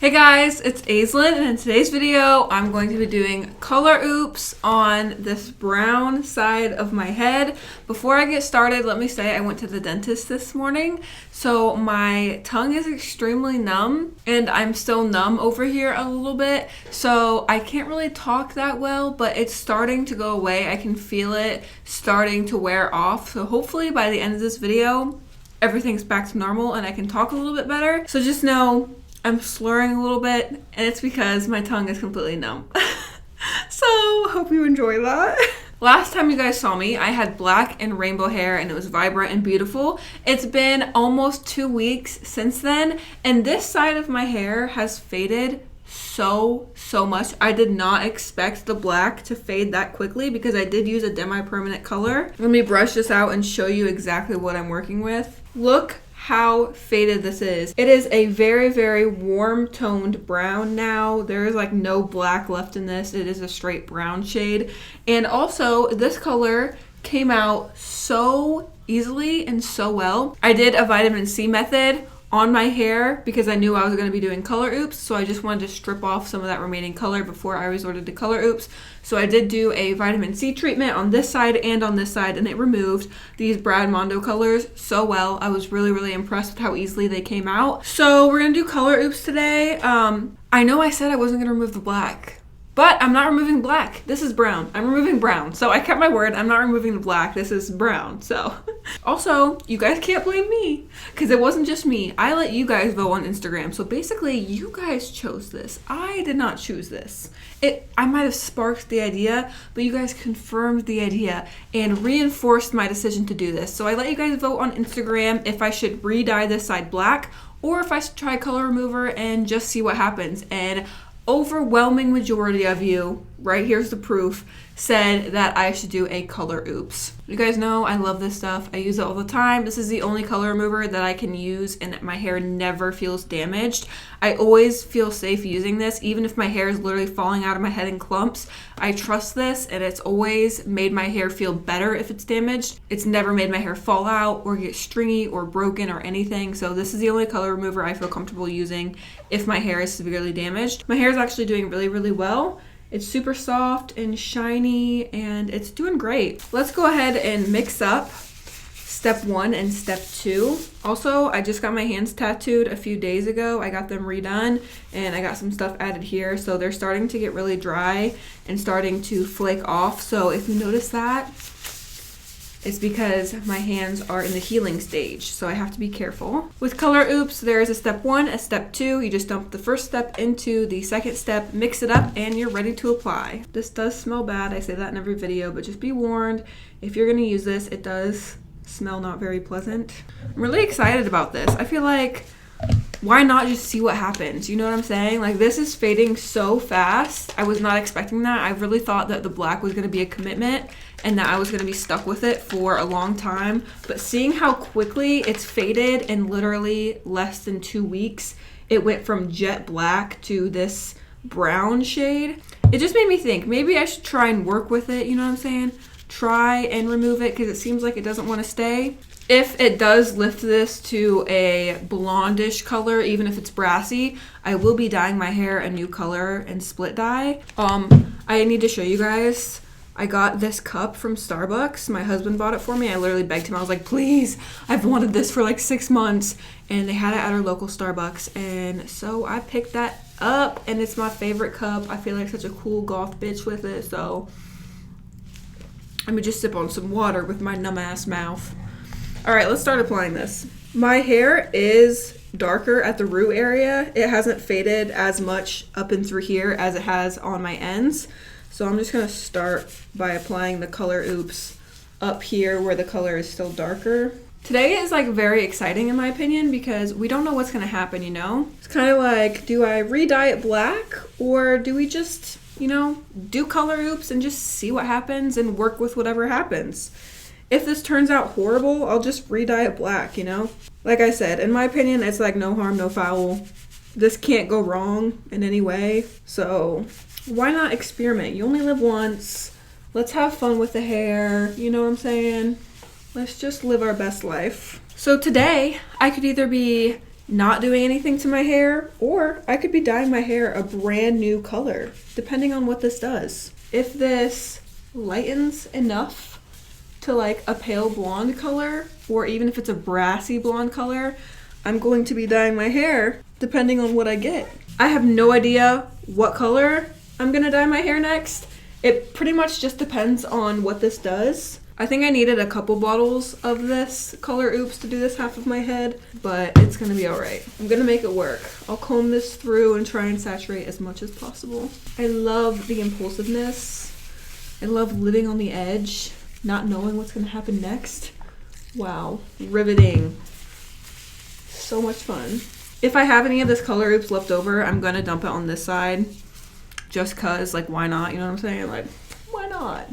Hey guys, it's Aislinn, and in today's video, I'm going to be doing color oops on this brown side of my head. Before I get started, let me say I went to the dentist this morning, so my tongue is extremely numb, and I'm still numb over here a little bit, so I can't really talk that well, but it's starting to go away. I can feel it starting to wear off, so hopefully by the end of this video, everything's back to normal and I can talk a little bit better. So just know I'm slurring a little bit, and it's because my tongue is completely numb. So, hope you enjoy that. Last time you guys saw me, I had black and rainbow hair, and it was vibrant and beautiful. It's been almost 2 weeks since then, and this side of my hair has faded so much. I did not expect the black to fade that quickly because I did use a demi-permanent color. Let me brush this out and show you exactly what I'm working with. Look how faded this is. It is a very warm toned brown now. There is like no black left in this. It is a straight brown shade. And also this color came out so easily and so well. I did a vitamin C method on my hair because I knew I was going to be doing color oops, so I just wanted to strip off some of that remaining color before I resorted to color oops. So I did do a vitamin C treatment on this side and on this side, and it removed these Brad Mondo colors so well. I was really impressed with how easily they came out. So we're going to do color oops today. I know I said I wasn't going to remove the black, but I'm not removing black. This is brown. I'm removing brown. So I kept my word. I'm not removing the black. This is brown. So also, you guys can't blame me because it wasn't just me. I let you guys vote on Instagram. So basically, you guys chose this. I did not choose this. I might have sparked the idea, but you guys confirmed the idea and reinforced my decision to do this. So I let you guys vote on Instagram if I should re-dye this side black or if I should try color remover and just see what happens. And overwhelming majority of you, right here's the proof, said that I should do a color oops. You guys know I love this stuff. I use it all the time. This is the only color remover that I can use and my hair never feels damaged. I always feel safe using this, even if my hair is literally falling out of my head in clumps. I trust this, and it's always made my hair feel better if it's damaged. It's never made my hair fall out or get stringy or broken or anything. So this is the only color remover I feel comfortable using if my hair is severely damaged. My hair is actually doing really well. It's super soft and shiny, and it's doing great. Let's go ahead and mix up step 1 and step 2. Also, I just got my hands tattooed a few days ago. I got them redone, and I got some stuff added here. So they're starting to get really dry and starting to flake off. So if you notice that, it's because my hands are in the healing stage, so I have to be careful. With color oops, there is a step 1, a step 2. You just dump the first step into the second step, mix it up, and you're ready to apply. This does smell bad. I say that in every video, but just be warned, if you're gonna use this, it does smell not very pleasant. I'm really excited about this. I feel like, why not just see what happens? You know what I'm saying? Like, this is fading so fast. I was not expecting that. I really thought that the black was gonna be a commitment and that I was gonna be stuck with it for a long time. But seeing how quickly it's faded in literally less than 2 weeks, it went from jet black to this brown shade. It just made me think, maybe I should try and work with it, you know what I'm saying? Try and remove it because it seems like it doesn't wanna stay. If it does lift this to a blondish color, even if it's brassy, I will be dyeing my hair a new color and split dye. I need to show you guys. I got this cup from Starbucks. My husband bought it for me. I literally begged him. I was like, please, I've wanted this for like 6 months. And they had it at our local Starbucks. And so I picked that up, and it's my favorite cup. I feel like such a cool goth bitch with it. So let me just sip on some water with my numb ass mouth. All right, let's start applying this. My hair is darker at the root area. It hasn't faded as much up and through here as it has on my ends. So I'm just gonna start by applying the color oops up here where the color is still darker. Today is like very exciting in my opinion because we don't know what's gonna happen, you know? It's kind of like, do I re-dye it black or do we just, you know, do color oops and just see what happens and work with whatever happens? If this turns out horrible, I'll just re-dye it black, you know? Like I said, in my opinion, it's like no harm, no foul. This can't go wrong in any way. So why not experiment? You only live once. Let's have fun with the hair. You know what I'm saying? Let's just live our best life. So today, I could either be not doing anything to my hair, or I could be dyeing my hair a brand new color, depending on what this does. If this lightens enough to like a pale blonde color, or even if it's a brassy blonde color, I'm going to be dyeing my hair depending on what I get. I have no idea what color I'm gonna dye my hair next. It pretty much just depends on what this does. I think I needed a couple bottles of this Color Oops to do this half of my head, but it's gonna be all right. I'm gonna make it work. I'll comb this through and try and saturate as much as possible. I love the impulsiveness. I love living on the edge, not knowing what's gonna happen next. Wow, riveting. So much fun. If I have any of this Color Oops left over, I'm gonna dump it on this side. Just cause, like, why not? You know what I'm saying? Like, why not?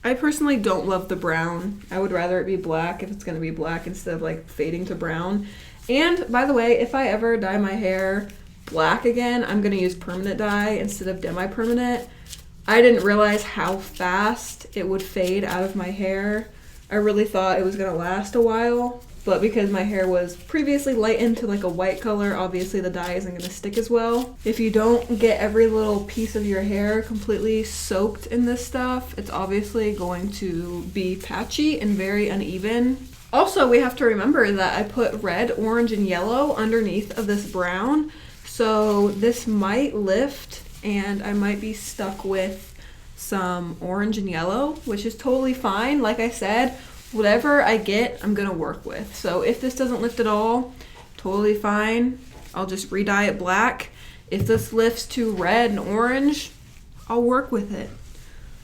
I personally don't love the brown. I would rather it be black if it's gonna be black instead of like fading to brown. And by the way, if I ever dye my hair black again, I'm gonna use permanent dye instead of demi-permanent. I didn't realize how fast it would fade out of my hair. I really thought it was gonna last a while, but because my hair was previously lightened to like a white color, obviously the dye isn't gonna stick as well. If you don't get every little piece of your hair completely soaked in this stuff, it's obviously going to be patchy and very uneven. Also, we have to remember that I put red, orange, and yellow underneath of this brown, so this might lift and I might be stuck with some orange and yellow, which is totally fine. Like I said, whatever I get, I'm gonna work with. So if this doesn't lift at all, totally fine. I'll just re-dye it black. If this lifts to red and orange, I'll work with it.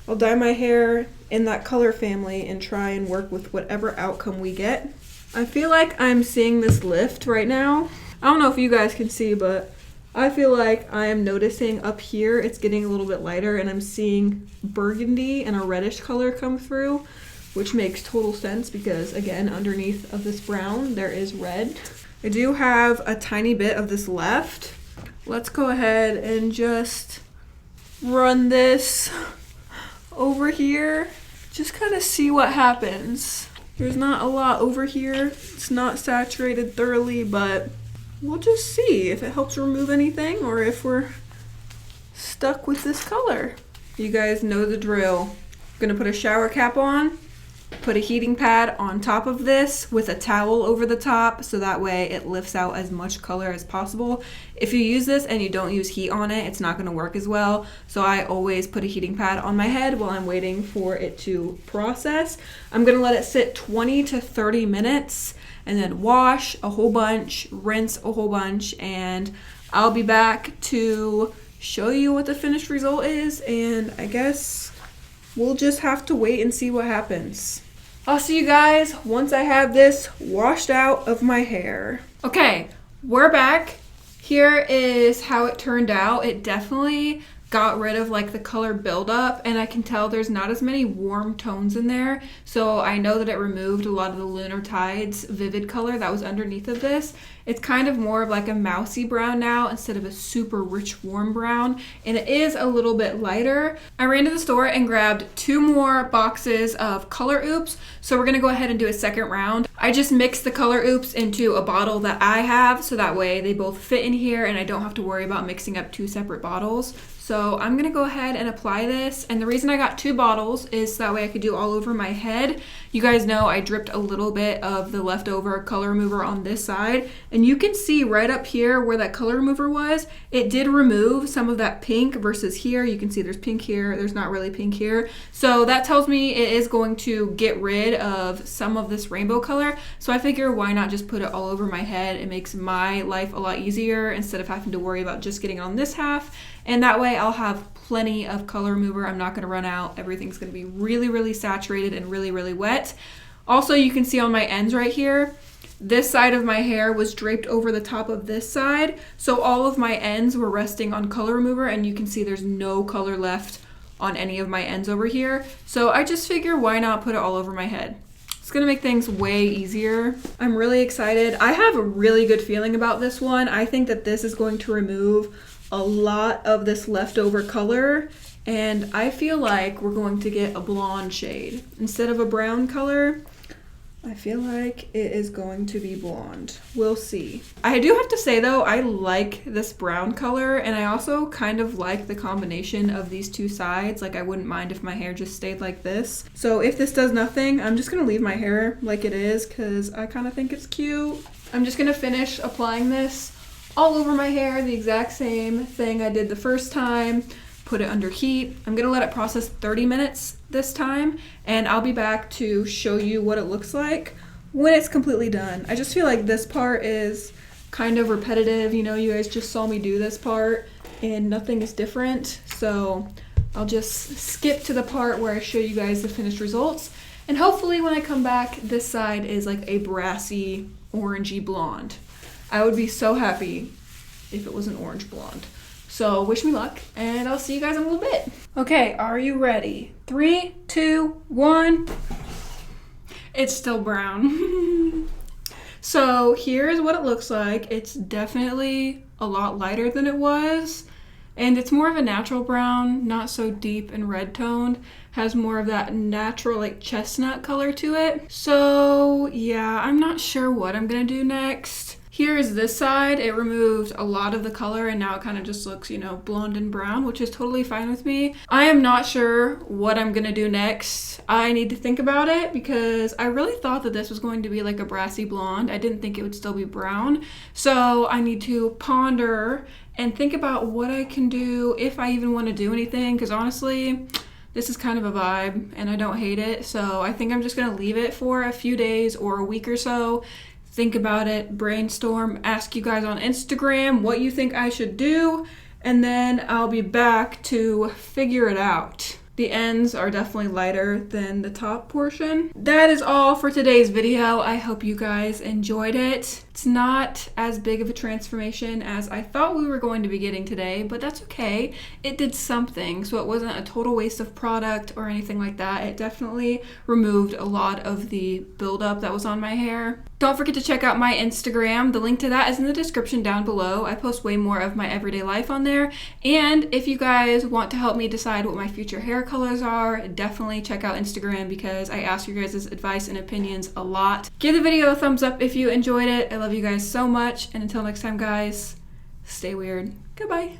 I'll dye my hair in that color family and try and work with whatever outcome we get. I feel like I'm seeing this lift right now. I don't know if you guys can see, but I feel like I am noticing up here it's getting a little bit lighter and I'm seeing burgundy and a reddish color come through, which makes total sense because, again, underneath of this brown, there is red. I do have a tiny bit of this left. Let's go ahead and just run this over here. Just kind of see what happens. There's not a lot over here. It's not saturated thoroughly, but we'll just see if it helps remove anything or if we're stuck with this color. You guys know the drill. I'm gonna put a shower cap on. Put a heating pad on top of this with a towel over the top so that way it lifts out as much color as possible. If you use this and you don't use heat on it, it's not going to work as well. So I always put a heating pad on my head while I'm waiting for it to process. I'm going to let it sit 20 to 30 minutes and then wash a whole bunch, rinse a whole bunch, and I'll be back to show you what the finished result is, and I guess we'll just have to wait and see what happens. I'll see you guys once I have this washed out of my hair. Okay, we're back. Here is how it turned out. It definitely got rid of like the color buildup, and I can tell there's not as many warm tones in there. So I know that it removed a lot of the Lunar Tides vivid color that was underneath of this. It's kind of more of like a mousy brown now instead of a super rich warm brown, and it is a little bit lighter. I ran to the store and grabbed 2 more boxes of Color Oops, so we're gonna go ahead and do a second round. I just mixed the Color Oops into a bottle that I have, so that way they both fit in here and I don't have to worry about mixing up 2 separate bottles. So I'm gonna go ahead and apply this, and the reason I got 2 bottles is so that way I could do all over my head. You guys know I dripped a little bit of the leftover color remover on this side, and you can see right up here where that color remover was, it did remove some of that pink versus here. You can see there's pink here, there's not really pink here. So that tells me it is going to get rid of some of this rainbow color. So I figure why not just put it all over my head? It makes my life a lot easier instead of having to worry about just getting on this half. And that way I'll have plenty of color remover. I'm not gonna run out. Everything's gonna be really, really saturated and really, really wet. Also, you can see on my ends right here, this side of my hair was draped over the top of this side. So all of my ends were resting on color remover, and you can see there's no color left on any of my ends over here. So I just figure why not put it all over my head? It's gonna make things way easier. I'm really excited. I have a really good feeling about this one. I think that this is going to remove a lot of this leftover color, and I feel like we're going to get a blonde shade instead of a brown color. I feel like it is going to be blonde. We'll see. I do have to say though, I like this brown color, and I also kind of like the combination of these two sides. Like I wouldn't mind if my hair just stayed like this. So if this does nothing, I'm just gonna leave my hair like it is because I kind of think it's cute. I'm just gonna finish applying this all over my hair, the exact same thing I did the first time. Put it under heat. I'm gonna let it process 30 minutes this time, and I'll be back to show you what it looks like when it's completely done. I just feel like this part is kind of repetitive. You know, you guys just saw me do this part and nothing is different. So I'll just skip to the part where I show you guys the finished results. And hopefully when I come back, this side is like a brassy, orangey blonde. I would be so happy if it was an orange blonde. So wish me luck, and I'll see you guys in a little bit. Okay, are you ready? 3, 2, 1. It's still brown. So here's what it looks like. It's definitely a lot lighter than it was, and it's more of a natural brown, not so deep and red toned. Has more of that natural like chestnut color to it. So yeah, I'm not sure what I'm gonna do next. Here is this side. It removed a lot of the color and now it kind of just looks, you know, blonde and brown, which is totally fine with me. I am not sure what I'm gonna do next. I need to think about it because I really thought that this was going to be like a brassy blonde. I didn't think it would still be brown. So I need to ponder and think about what I can do, if I even want to do anything, because honestly, this is kind of a vibe and I don't hate it. So I think I'm just gonna leave it for a few days or a week or so. Think about it, brainstorm, ask you guys on Instagram what you think I should do, and then I'll be back to figure it out. The ends are definitely lighter than the top portion. That is all for today's video. I hope you guys enjoyed it. It's not as big of a transformation as I thought we were going to be getting today, but that's okay. It did something, so it wasn't a total waste of product or anything like that. It definitely removed a lot of the buildup that was on my hair. Don't forget to check out my Instagram. The link to that is in the description down below. I post way more of my everyday life on there. And if you guys want to help me decide what my future hair colors are, definitely check out Instagram because I ask you guys' advice and opinions a lot. Give the video a thumbs up if you enjoyed it. I love you guys so much. And until next time, guys, stay weird. Goodbye.